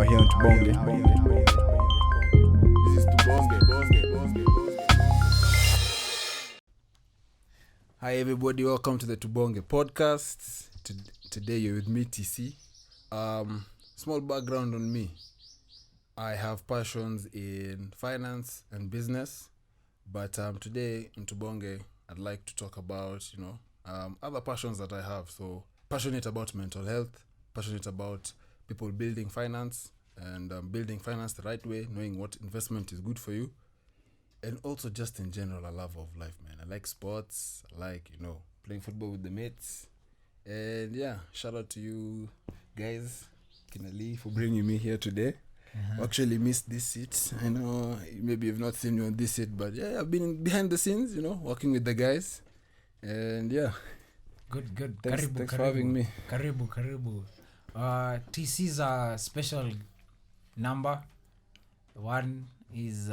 out here on Tubonge. This is Tubonge. Hi everybody, welcome to the Tubonge podcast. Today you're with me, TC. Small background on me. I have passions in finance and business, but today in Tubonge I'd like to talk about other passions that I have. So passionate about mental health, passionate about people building finance and building finance the right way, knowing what investment is good for you. And also just in general, a love of life, man. I like sports. I like, playing football with the mates. And yeah, shout out to you guys, Kinali, for bringing me here today. Actually missed this seat. I know maybe you've not seen me on this seat, but yeah, I've been behind the scenes, working with the guys. And yeah. Good. Thanks for having me. Karibu. TC's a special number. One is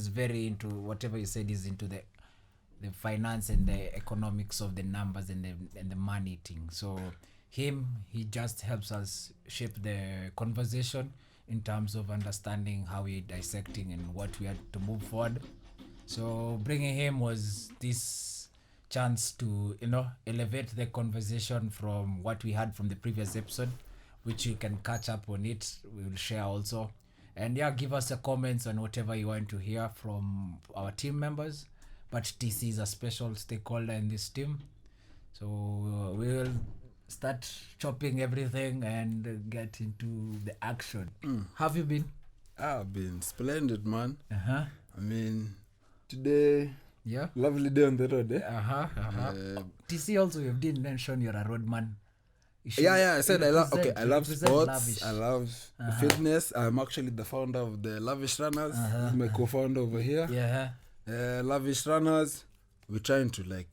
very into whatever you said, is into the finance and the economics of the numbers and the money thing. So he just helps us shape the conversation in terms of understanding how we're dissecting and what we had to move forward. So bringing him was this chance to elevate the conversation from what we had from the previous episode, which you can catch up on it. We will share also. And yeah, give us a comments on whatever you want to hear from our team members. But TC is a special stakeholder in this team. So we will start chopping everything and get into the action. Have you been? I've been splendid, man. Uh-huh. I mean, today, Yeah. lovely day on the road, eh? TC also, you didn't mention you're a road man. I said I love sports. Lavish. I love fitness. I'm actually the founder of the Lavish Runners. This is my co-founder over here. Yeah. Lavish Runners. We're trying to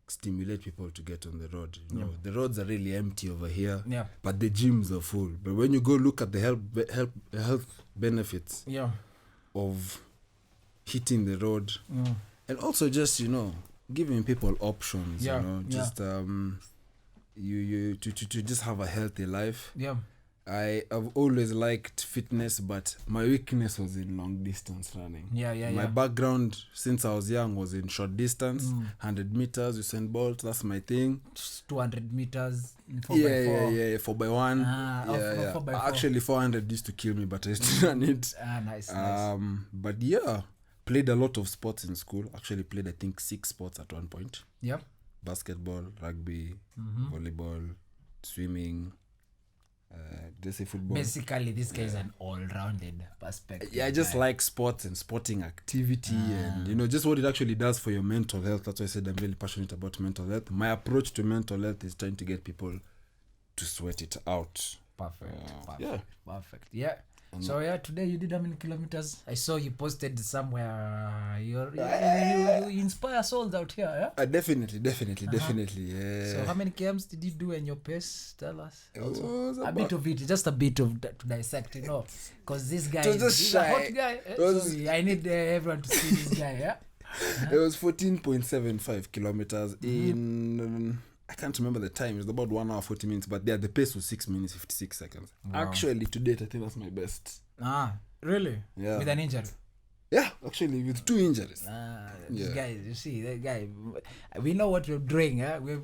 stimulate people to get on the road. The roads are really empty over here. Yeah. But the gyms are full. But when you go look at the health benefits of hitting the road, and also just giving people options. You to just have a healthy life. Yeah. I have always liked fitness, but my weakness was in long distance running. My background since I was young was in short distance, 100 meters, Usain Bolt, that's my thing. 200 meters, 4x4. 4x1. 4x4. Actually 400 used to kill me, but I used to run it. Nice. But yeah, played a lot of sports in school. Actually played I think 6 sports at one point. Yep. Basketball, rugby, volleyball, swimming, football. Basically, this guy is an all-rounded perspective. Yeah, I just like sports and sporting activity and, just what it actually does for your mental health. That's why I said I'm really passionate about mental health. My approach to mental health is trying to get people to sweat it out. Perfect. Yeah. So today you did how many kilometers? I saw you posted somewhere. You inspire souls out here. Yeah. Definitely. Yeah. So how many kms did you do and your pace? Tell us. A bit of it, just a bit of to dissect, because this guy is a hot guy. So I need everyone to see this guy. Yeah. It was 14.75 kilometers in. I can't remember the time. It was about 1 hour 40 minutes, but the pace was 6 minutes 56 seconds. Wow. Actually, to date, I think that's my best. Really? Yeah. With an injury? Yeah, actually, with 2 injuries. This guy, you see, that guy. We know what you're doing.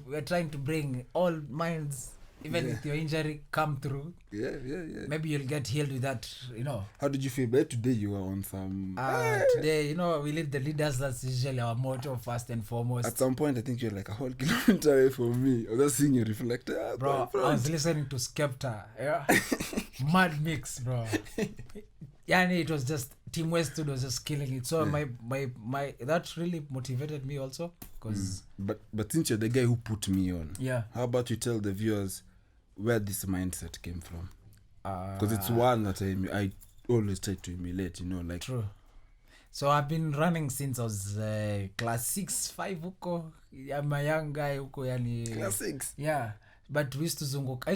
We're trying to bring all minds, even with your injury, come through. Yeah. Maybe you'll get healed with that, How did you feel? But today you were on some... Today, we lead the leaders. That's usually our motto, first and foremost. At some point, I think you're like a whole kilometer away from me. I was just seeing you reflect. Bro, I was listening to Skepta. Yeah? Mad mix, bro. It was just... Team Westwood was just killing it. So my that really motivated me also. Cause But since you're the guy who put me on, how about you tell the viewers where this mindset came from? Because it's one that I always try to emulate, True. So I've been running since I was class 6-5 huko. I'm a young guy huko Class 6? Yeah. But we used to zunguka.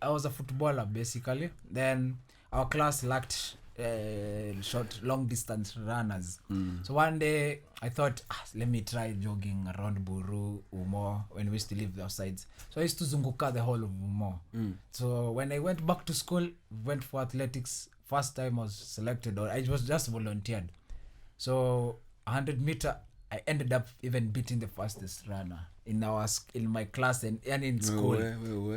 I was a footballer basically. Then our class lacked short long distance runners. So one day I thought, let me try jogging around Buru, Umo, when we used to live outside. So I used to zunguka the whole of Umo. So when I went back to school, went for athletics, first time I was selected, or I was just volunteered. So 100 meter, I ended up even beating the fastest runner in my class and in school.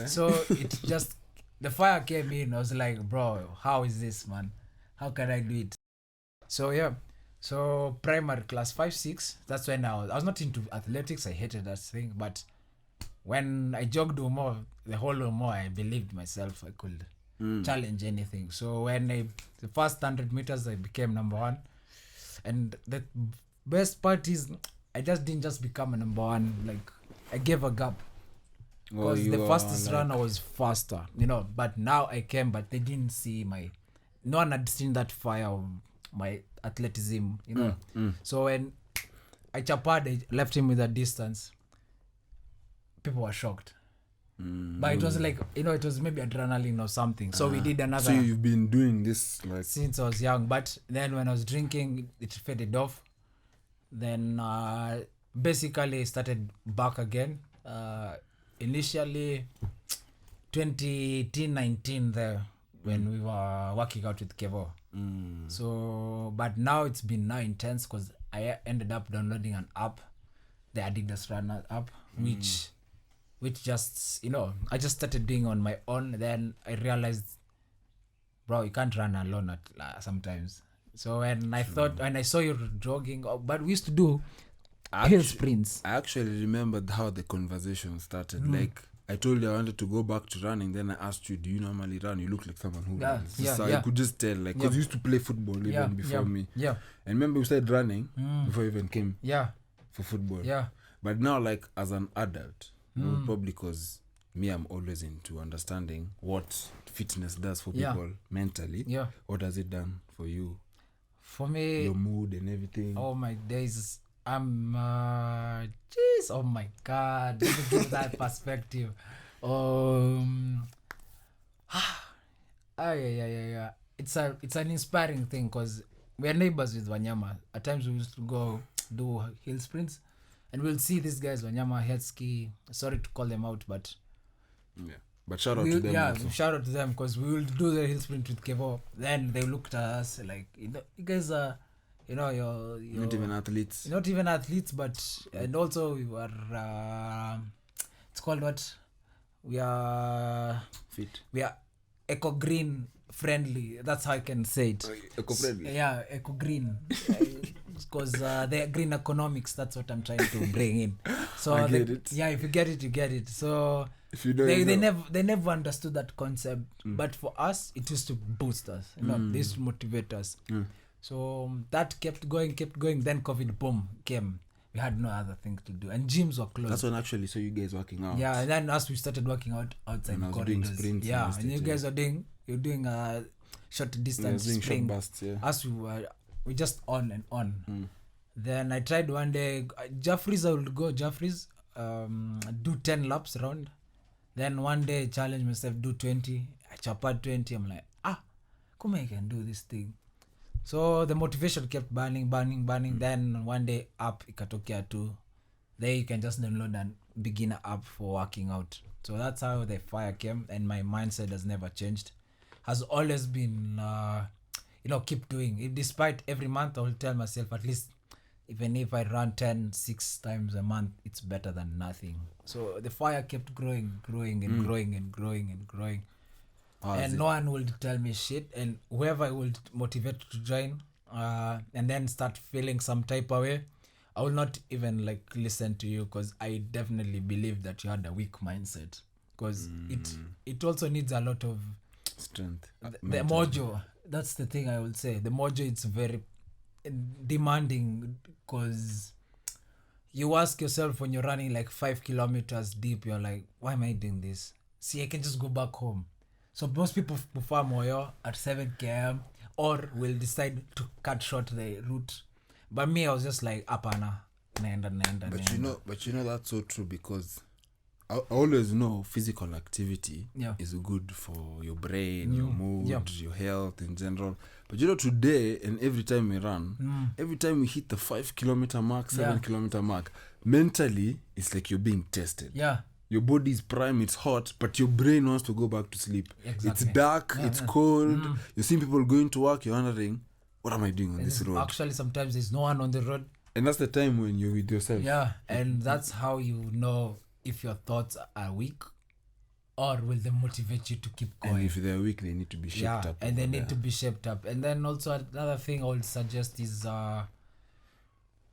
So it just, the fire came in. I was like, bro, how is this, man? How can I do it? So yeah, so primary class 5-6, that's when I was not into athletics. I hated that thing. But when I jogged Umo, the whole Umo, I believed myself I could challenge anything. So when the first 100 meters, I became number one. And the best part is I didn't just become a number one. Like, I gave a gap. Because the fastest runner was faster, but now I came, but they didn't see no one had seen that fire of my athleticism, So when I chapad, I left him with a distance, people were shocked. But it was like, it was maybe adrenaline or something. So we did another. So you've been doing this since I was young, but then when I was drinking, it faded off. Then basically started back again. Initially 2019 there when we were working out with Kevo. So but now it's been now intense because I ended up downloading an app, the Adidas Runner app, which just I just started doing on my own. Then I realized, bro, you can't run alone sometimes. So when I saw you jogging, but we used to do hill sprints. I actually remembered how the conversation started. Like, I told you I wanted to go back to running. Then I asked you, do you normally run? You look like someone who runs. So I could just tell, like, because you used to play football even before me. Yeah. And remember, we started running before you even came for football. Yeah. But now, like, as an adult, probably because me, I'm always into understanding what fitness does for people mentally. Yeah. What has it done for you? For me, your mood and everything. Oh my days. Oh my God. Let me give that perspective. Yeah. It's an inspiring thing because we are neighbors with Wanyama. At times we used to go do hill sprints and we'll see these guys, Wanyama, Headski. Sorry to call them out, but yeah. But shout out to them. Yeah, shout out to them because we will do the hill sprint with Kevo. Then they looked at us like, you guys are, you're not even athletes. Not even athletes, but and also we were. It's called what? We are fit. We are eco green friendly. That's how I can say it. Eco friendly. Yeah, eco green. Because the green economics. That's what I'm trying to bring in. So I get it. Yeah, if you get it, you get it. So. If you don't they never understood that concept, but for us it used to boost us, they used to motivate us. So that kept going. Then COVID boom came. We had no other thing to do, and gyms were closed. That's when actually saw you guys working out. Yeah, and then as we started working out outside and corridors. Doing sprints. Yeah, and you guys are doing short distance spring. Short bursts, yeah. As we just on and on. Then I tried one day. Jaffrey's, I would go Jaffrey's, do 10 laps around. Then one day I challenged myself, do 20. I chapad 20. I'm like, come I can do this thing. So the motivation kept burning. Then one day app ikatokea too. There you can just download a beginner app for working out. So that's how the fire came, and my mindset has never changed. Has always been, keep doing. Despite every month I will tell myself, at least even if I run 6 times a month, it's better than nothing. So the fire kept growing. And no one would tell me shit. And whoever I would motivate to join, and then start feeling some type of way, I will not even listen to you, because I definitely believe that you had a weak mindset. Because it also needs a lot of strength. The mojo, that's the thing I will say. The mojo, it's very demanding, because you ask yourself when you're running 5 kilometers deep, you're like, why am I doing this? See, I can just go back home. So most people prefer Moyo at 7 km or will decide to cut short the route. But me, I was just like, apana, naenda. But you know that's so true, because I always know physical activity Yeah. is good for your brain, your mood, Yeah. your health in general. But you know, today and every time we run, every time we hit the 5 kilometer mark, 7 kilometer mark, mentally it's like you're being tested. Yeah. Your body is prime, it's hot, but your brain wants to go back to sleep. Exactly. It's dark, it's cold. You see people going to work, you're wondering, what am I doing on this road? Actually, sometimes there's no one on the road. And that's the time when you're with yourself. Yeah, and that's how you know if your thoughts are weak or will they motivate you to keep going. And if they're weak, they need to be shaped up. And they need to be shaped up. And then also another thing I would suggest is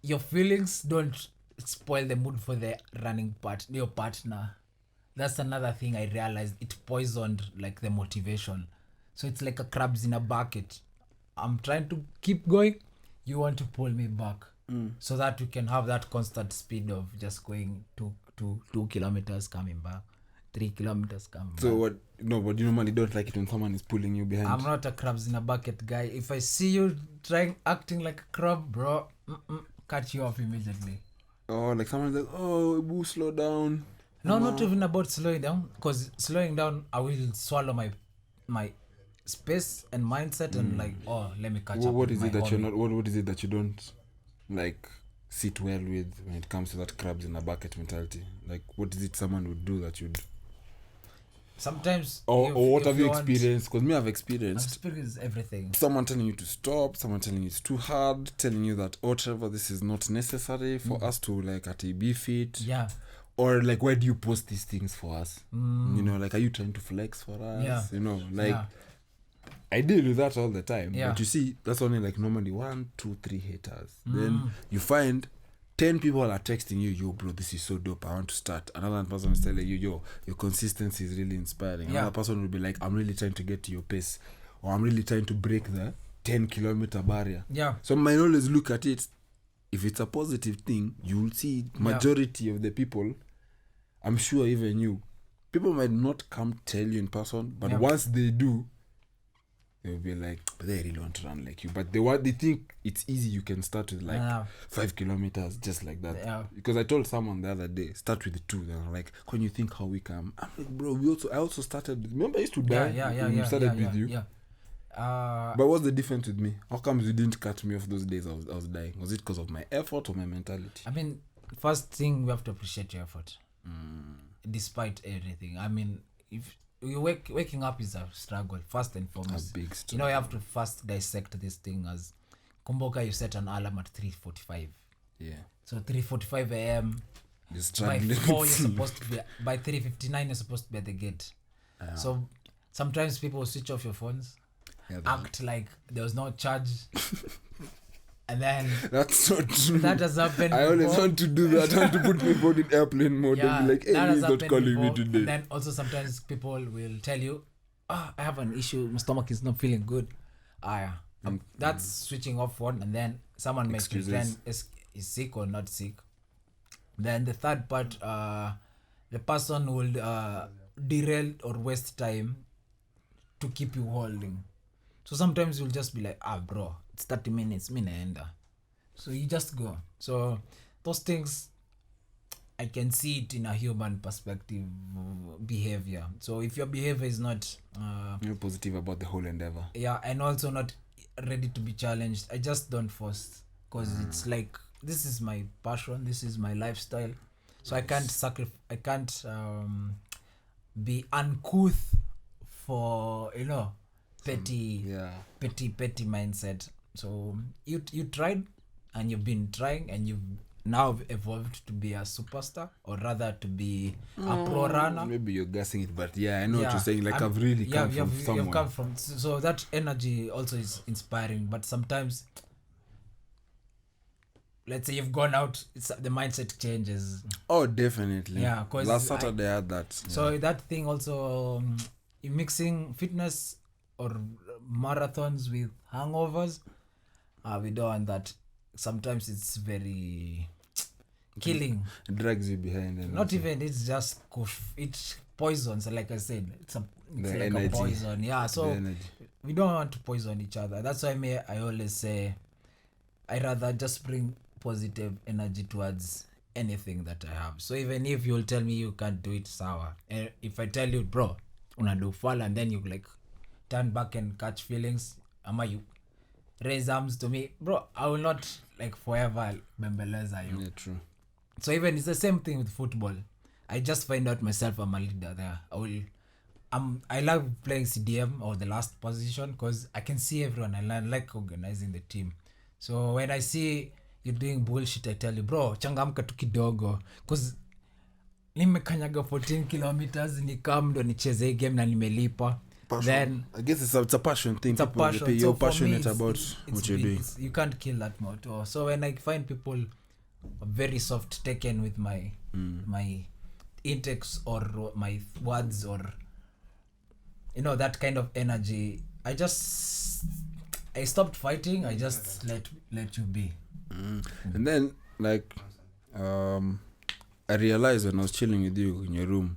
your feelings don't spoil the mood for the running your partner. That's another thing I realized. It poisoned like the motivation. So it's like a crabs in a bucket. I'm trying to keep going. You want to pull me back. So that we can have that constant speed of just going 2 kilometers coming back, 3 kilometers coming back. So but you normally don't like it when someone is pulling you behind. I'm not a crabs in a bucket guy. If I see you acting like a crab, bro, cut you off immediately. Oh, like someone's like, oh, boo, slow down. No, not even about slowing down. Because slowing down, I will swallow my space and mindset and like, let me catch up. What is it that you're not? What is it that you don't like sit well with when it comes to that crabs in a bucket mentality? Like, what is it someone would do that you'd? Sometimes. Or what have you experienced? Because me, I've experienced everything. Someone telling you to stop, someone telling you it's too hard, telling you that Trevor, this is not necessary for us to like at a be fit. Yeah. Or like, why do you post these things for us? You know, like, are you trying to flex for us? Yeah. You know, like. Yeah. I deal with that all the time. Yeah. But you see, that's only like normally 1, 2, 3 haters. Then you find 10 people are texting you, yo, bro, this is so dope, I want to start. Another person is telling you, yo, your consistency is really inspiring. Another person will be like, I'm really trying to get to your pace. Or I'm really trying to break the 10-kilometer barrier. Yeah. So I might always look at it. If it's a positive thing, you will see majority of the people, I'm sure even you, people might not come tell you in person, but once they do, they'll be like, but they really want to run like you. But they think it's easy. You can start with like 5 kilometers just like that. Yeah. Because I told someone the other day, start with 2. They're like, when you think how we come, I'm like, bro, I also started. Remember, I used to die when we started with you. Yeah. But what's the difference with me? How come you didn't cut me off those days I was dying? Was it because of my effort or my mentality? I mean, first thing, we have to appreciate your effort. Despite everything. I mean, if you waking up is a struggle, first and foremost. A big struggle. You know, you have to first dissect this thing as Kumboka, you set an alarm at 3:45. Yeah. So 3:45 a.m. You're struggling. By 4 you're supposed to be by 3:59 you're supposed to be at the gate. So sometimes people will switch off your phones, act like there was no charge. And then that's not true. That has happened. I always want to do that. I want to put my phone in airplane mode and be like, hey, he's not calling me today. And then also sometimes people will tell you, I have an issue, my stomach is not feeling good. That's switching off phone, and then someone makes pretend is sick or not sick. Then the third part, the person will derail or waste time to keep you holding. So sometimes you'll just be like, bro, it's 30 minutes, me naenda. So you just go. So those things, I can see it in a human perspective, behavior. So if your behavior is not you're positive about the whole endeavor. Yeah, and also not ready to be challenged, I just don't force, because it's like, this is my passion, this is my lifestyle. So I can't be uncouth for, petty mindset. So you tried, and you've been trying, and you've now evolved to be a superstar, or rather to be a pro runner. Maybe you're guessing it, but I know what you're saying. Like, I've really come from somewhere. You've come from, so that energy also is inspiring. But sometimes, let's say you've gone out, the mindset changes. Oh, definitely. Yeah, because last Saturday I had that. So that thing also, mixing fitness or marathons with hangovers, we don't want that. Sometimes it's very killing. It drags you behind. And not even, it's just it poisons. Like I said, it's like energy. A poison. Yeah, so we don't want to poison each other. That's why I always say, I rather just bring positive energy towards anything that I have. So even if you'll tell me you can't do it, sawa. If I tell you, bro, unadu fall, and then you like turn back and catch feelings, ama you raise arms to me, bro, I will not like forever bembeleza you. Yeah, true. So even it's the same thing with football. I just find out myself I'm a leader there. I love playing CDM or the last position because I can see everyone. I like organizing the team. So when I see you doing bullshit, I tell you, bro, changamka tu kidogo, because nimekanyaga 14 kilometers nikam ndo nicheze game na nimelipa. Then I guess it's a passion thing. It's a passion. You're So for passionate me, about what you're doing. You can't kill that motto. So when I find people very soft taken with my intakes or my words or that kind of energy, I stopped fighting. I just let you be. And then like I realized when I was chilling with you in your room,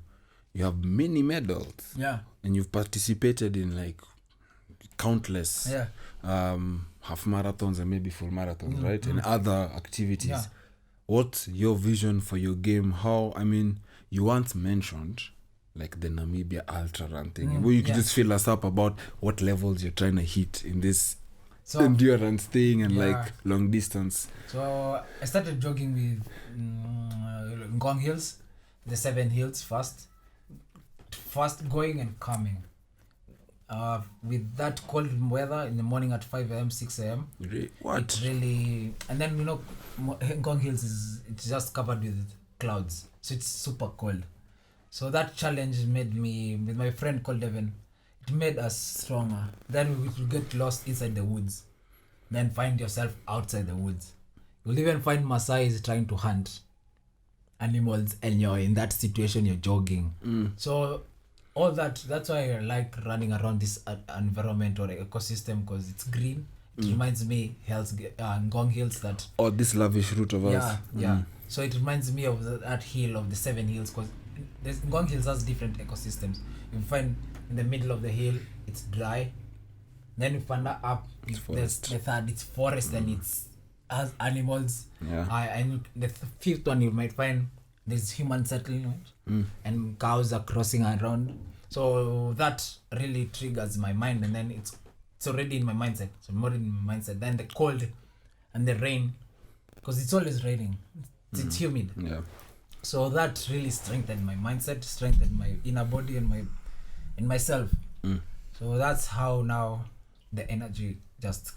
you have many medals. Yeah. And you've participated in like countless half marathons and maybe full marathons, right? And other activities. Yeah. What's your vision for your game? You once mentioned like the Namibia ultra run thing. Where you could just fill us up about what levels you're trying to hit in this endurance thing and like long distance. So I started jogging with Ngong Hills, the 7 hills fast going and coming. With that cold weather in the morning at 5 a.m., 6 a.m. What? It really, and then Ngong Hills it's just covered with clouds, so it's super cold. So that challenge made me, with my friend called Devin, it made us stronger. Then we would get lost inside the woods, then find yourself outside the woods. You'll even find Maasais trying to hunt animals, and you're in that situation, you're jogging. So all that's why I like running around this environment or ecosystem, because it's green. It reminds me Ngong Hills that this lavish route of us. Yeah. So it reminds me of that hill of the 7 hills, because Ngong Hills has different ecosystems. You find in the middle of the hill it's dry, then you find up there's the third it's forest and it's has animals. And the fifth one you might find there's human settlement and cows are crossing around. So that really triggers my mind, and then it's already in my mindset. So more in my mindset. Then the cold and the rain, because it's always raining. It's humid. Yeah. So that really strengthened my mindset, strengthened my inner body and myself. So that's how now the energy just